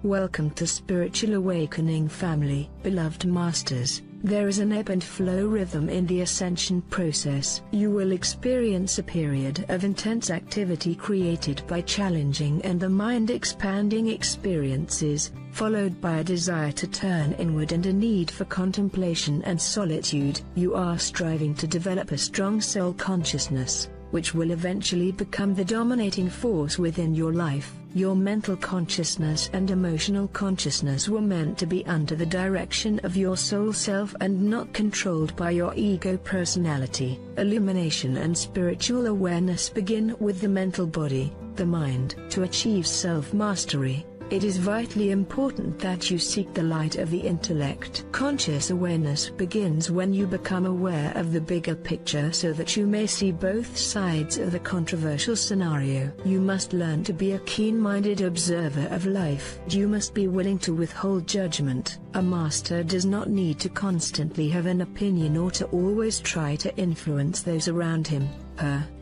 Welcome to Spiritual Awakening family. Beloved Masters, there is an ebb and flow rhythm in the ascension process. You will experience a period of intense activity created by challenging and the mind-expanding experiences, followed by a desire to turn inward and a need for contemplation and solitude. You are striving to develop a strong soul consciousness, which will eventually become the dominating force within your life. Your mental consciousness and emotional consciousness were meant to be under the direction of your soul self and not controlled by your ego personality. Illumination and spiritual awareness begin with the mental body, the mind. To achieve self-mastery, it is vitally important that you seek the light of the intellect. Conscious awareness begins when you become aware of the bigger picture so that you may see both sides of the controversial scenario. You must learn to be a keen-minded observer of life. You must be willing to withhold judgment. A master does not need to constantly have an opinion or to always try to influence those around him.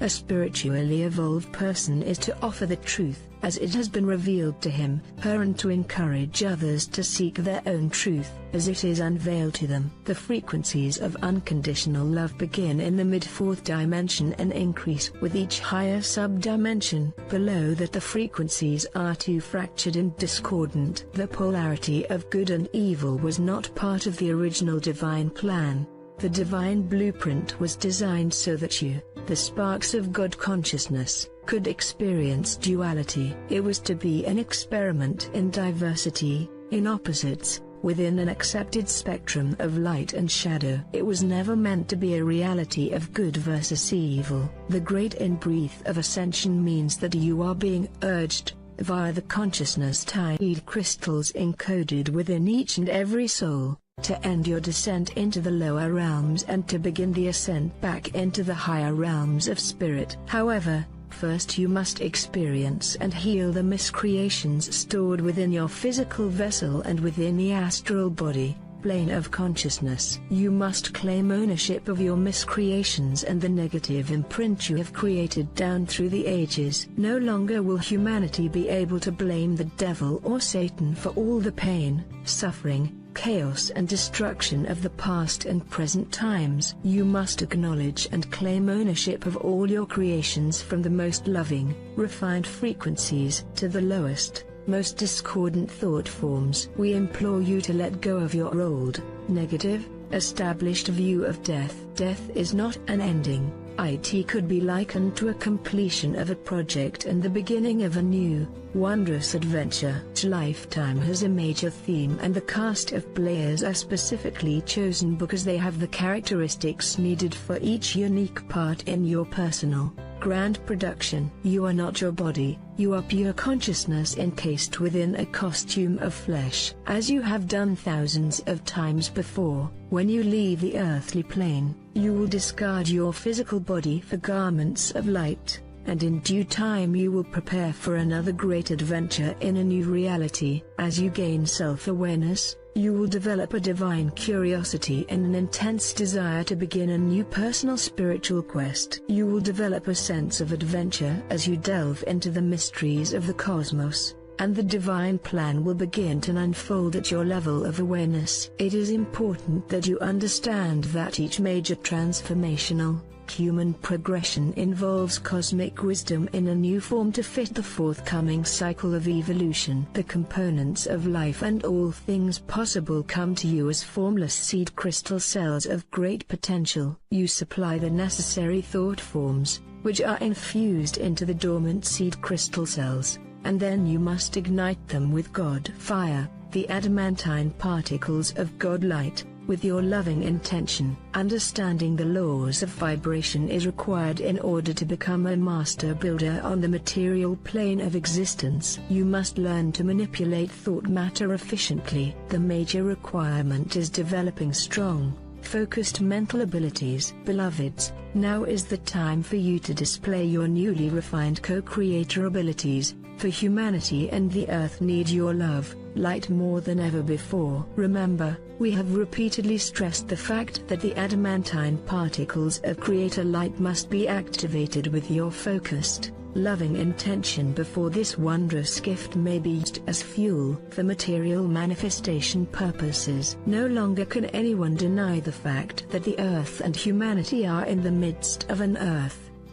A spiritually evolved person is to offer the truth, as it has been revealed to him, her, and to encourage others to seek their own truth, as it is unveiled to them. The frequencies of unconditional love begin in the mid-fourth dimension and increase with each higher sub-dimension. Below that the frequencies are too fractured and discordant. The polarity of good and evil was not part of the original divine plan. The divine blueprint was designed so that you, the sparks of God consciousness, could experience duality. It was to be an experiment in diversity, in opposites, within an accepted spectrum of light and shadow. It was never meant to be a reality of good versus evil. The great in-breath of ascension means that you are being urged, via the consciousness tide crystals encoded within each and every soul, to end your descent into the lower realms and to begin the ascent back into the higher realms of spirit. However, first you must experience and heal the miscreations stored within your physical vessel and within the astral body, plane of consciousness. You must claim ownership of your miscreations and the negative imprint you have created down through the ages. No longer will humanity be able to blame the devil or Satan for all the pain, suffering, chaos and destruction of the past and present times. You must acknowledge and claim ownership of all your creations, from the most loving, refined frequencies to the lowest, most discordant thought forms. We implore you to let go of your old, negative, established view of death. Death is not an ending. It could be likened to a completion of a project and the beginning of a new, wondrous adventure. Each lifetime has a major theme, and the cast of players are specifically chosen because they have the characteristics needed for each unique part in your personal, grand production. You are not your body, you are pure consciousness encased within a costume of flesh. As you have done thousands of times before, when you leave the earthly plane, you will discard your physical body for garments of light, and in due time you will prepare for another great adventure in a new reality. As you gain self-awareness, you will develop a divine curiosity and an intense desire to begin a new personal spiritual quest. You will develop a sense of adventure as you delve into the mysteries of the cosmos, and the divine plan will begin to unfold at your level of awareness. It is important that you understand that each major transformational, human progression involves cosmic wisdom in a new form to fit the forthcoming cycle of evolution. The components of life and all things possible come to you as formless seed crystal cells of great potential. You supply the necessary thought forms, which are infused into the dormant seed crystal cells, and then you must ignite them with God fire, the adamantine particles of God light, with your loving intention. Understanding the laws of vibration is required in order to become a master builder on the material plane of existence. You must learn to manipulate thought matter efficiently. The major requirement is developing strong, focused mental abilities. Beloveds, now is the time for you to display your newly refined co-creator abilities, for humanity and the earth need your love, light more than ever before. Remember, we have repeatedly stressed the fact that the adamantine particles of Creator Light must be activated with your focused, loving intention before this wondrous gift may be used as fuel for material manifestation purposes. No longer can anyone deny the fact that the earth and humanity are in the midst of an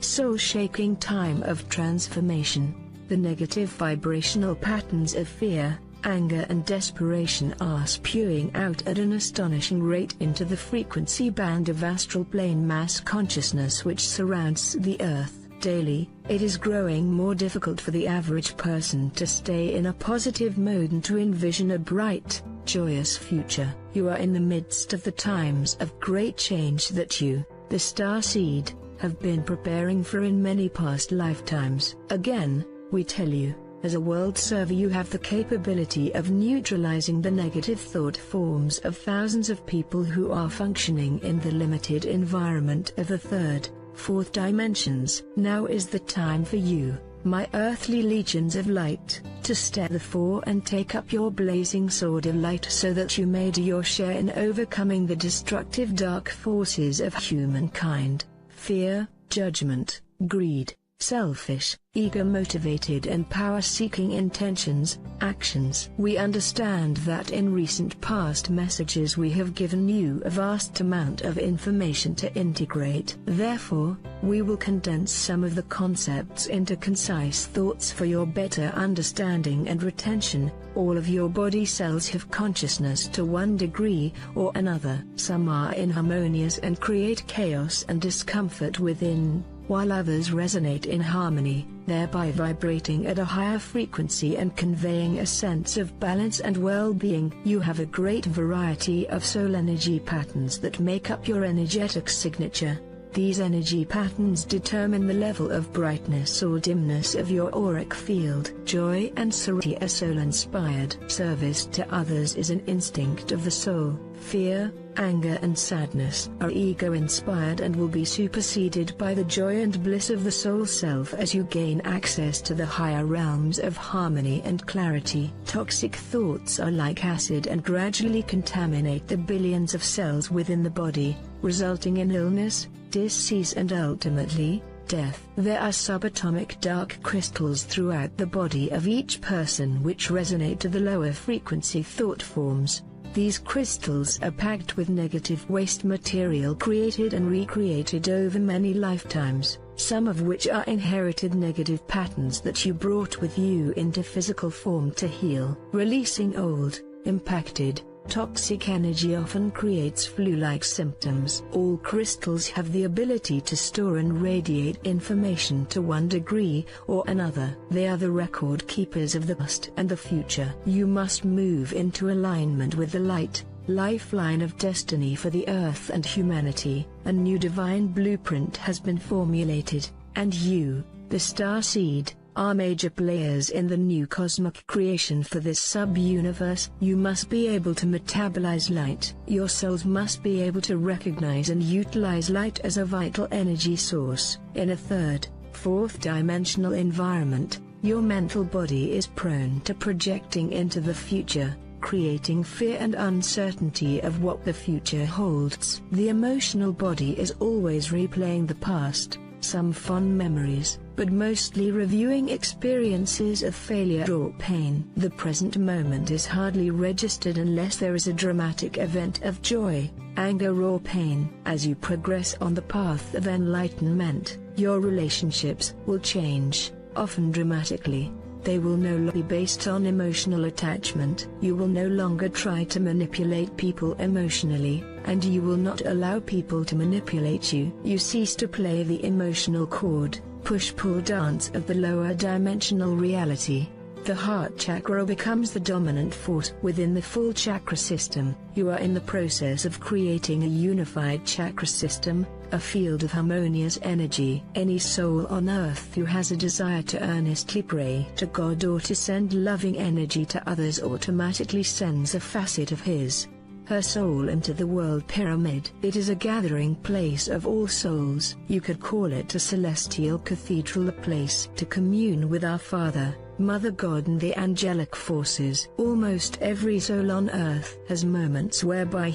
soul-shaking time of transformation. The negative vibrational patterns of fear, anger and desperation are spewing out at an astonishing rate into the frequency band of astral plane mass consciousness which surrounds the earth. Daily, it is growing more difficult for the average person to stay in a positive mode and to envision a bright, joyous future. You are in the midst of the times of great change that you, the star seed, have been preparing for in many past lifetimes. Again, we tell you, as a world server you have the capability of neutralizing the negative thought forms of thousands of people who are functioning in the limited environment of the third, fourth dimensions. Now is the time for you, my earthly legions of light, to step the fore and take up your blazing sword of light so that you may do your share in overcoming the destructive dark forces of humankind. Fear, judgment, greed, selfish, ego-motivated and power-seeking intentions, actions. We understand that in recent past messages we have given you a vast amount of information to integrate. Therefore, we will condense some of the concepts into concise thoughts for your better understanding and retention. All of your body cells have consciousness to one degree or another. Some are inharmonious and create chaos and discomfort within, while others resonate in harmony, thereby vibrating at a higher frequency and conveying a sense of balance and well-being. You have a great variety of soul energy patterns that make up your energetic signature. These energy patterns determine the level of brightness or dimness of your auric field. Joy and serenity are soul-inspired. Service to others is an instinct of the soul. Fear, anger and sadness are ego-inspired and will be superseded by the joy and bliss of the soul self as you gain access to the higher realms of harmony and clarity. Toxic thoughts are like acid and gradually contaminate the billions of cells within the body, resulting in illness, disease and ultimately, death. There are subatomic dark crystals throughout the body of each person which resonate to the lower frequency thought forms. These crystals are packed with negative waste material created and recreated over many lifetimes, some of which are inherited negative patterns that you brought with you into physical form to heal. Releasing old, impacted, toxic energy often creates flu-like symptoms. All crystals have the ability to store and radiate information to one degree or another. They are the record keepers of the past and the future. You must move into alignment with the light, lifeline of destiny for the earth and humanity. A new divine blueprint has been formulated, and you, the star seed, are major players in the new cosmic creation for this sub-universe. You must be able to metabolize light. Your souls must be able to recognize and utilize light as a vital energy source. In a third, fourth dimensional environment, your mental body is prone to projecting into the future, creating fear and uncertainty of what the future holds. The emotional body is always replaying the past, some fond memories, but mostly reviewing experiences of failure or pain. The present moment is hardly registered unless there is a dramatic event of joy, anger or pain. As you progress on the path of enlightenment, your relationships will change, often dramatically. They will no longer be based on emotional attachment. You will no longer try to manipulate people emotionally, and you will not allow people to manipulate you. You cease to play the emotional chord, push-pull dance of the lower dimensional reality. The heart chakra becomes the dominant force within the full chakra system. You are in the process of creating a unified chakra system, a field of harmonious energy. Any soul on earth who has a desire to earnestly pray to God or to send loving energy to others automatically sends a facet of her soul into the world pyramid. It is a gathering place of all souls. You could call it a celestial cathedral, a place to commune with our Father, Mother God and the angelic forces. Almost every soul on earth has moments whereby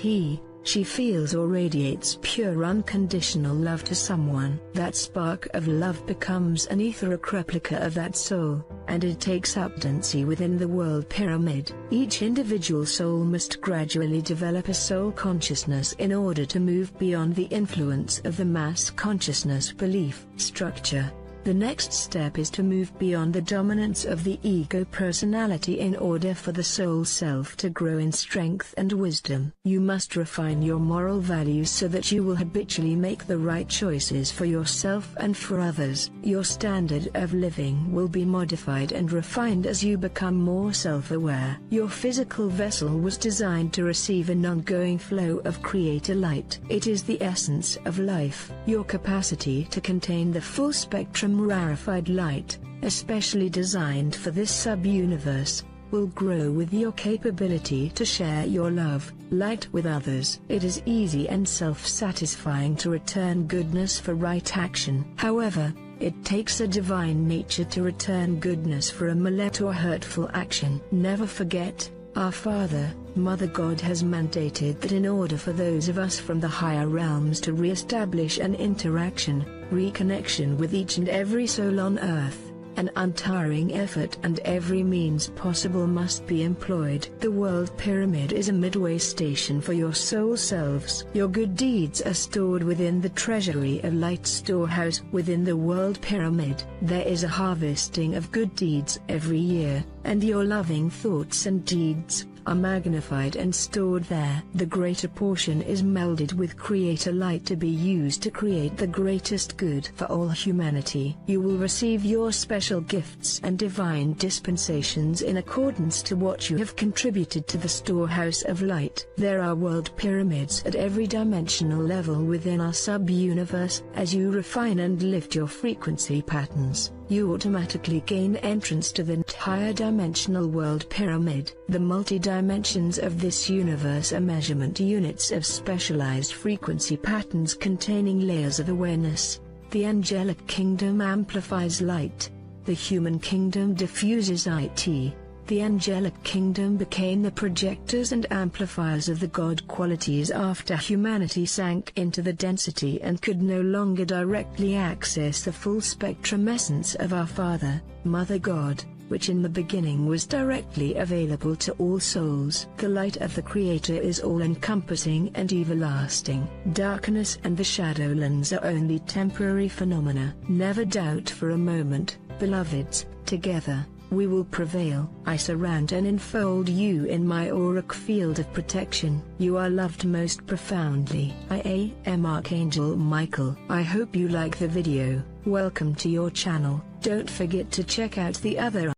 she feels or radiates pure unconditional love to someone. That spark of love becomes an etheric replica of that soul, and it takes updancy within the world pyramid. Each individual soul must gradually develop a soul consciousness in order to move beyond the influence of the mass consciousness belief structure. The next step is to move beyond the dominance of the ego personality in order for the soul self to grow in strength and wisdom. You must refine your moral values so that you will habitually make the right choices for yourself and for others. Your standard of living will be modified and refined as you become more self-aware. Your physical vessel was designed to receive an ongoing flow of creator light. It is the essence of life. Your capacity to contain the full spectrum rarefied light, especially designed for this sub-universe, will grow with your capability to share your love, light with others. It is easy and self-satisfying to return goodness for right action. However, it takes a divine nature to return goodness for a malicious or hurtful action. Never forget, our Father, Mother God has mandated that in order for those of us from the higher realms to re-establish an interaction, reconnection with each and every soul on earth, an untiring effort and every means possible must be employed. The world pyramid is a midway station for your soul selves. Your good deeds are stored within the treasury of light storehouse within the world pyramid. There is a harvesting of good deeds every year, and your loving thoughts and deeds are magnified and stored there. The greater portion is melded with creator light to be used to create the greatest good for all humanity. You will receive your special gifts and divine dispensations in accordance to what you have contributed to the storehouse of light. There are world pyramids at every dimensional level within our sub-universe. As you refine and lift your frequency patterns, you automatically gain entrance to the entire dimensional world pyramid. The multi-dimensions of this universe are measurement units of specialized frequency patterns containing layers of awareness. The angelic kingdom amplifies light. The human kingdom diffuses it. The angelic kingdom became the projectors and amplifiers of the God qualities after humanity sank into the density and could no longer directly access the full spectrum essence of our Father, Mother God, which in the beginning was directly available to all souls. The light of the Creator is all-encompassing and everlasting. Darkness and the Shadowlands are only temporary phenomena. Never doubt for a moment, beloveds, together we will prevail. I surround and enfold you in my auric field of protection. You are loved most profoundly. I am Archangel Michael. I hope you like the video. Welcome to your channel. Don't forget to check out the other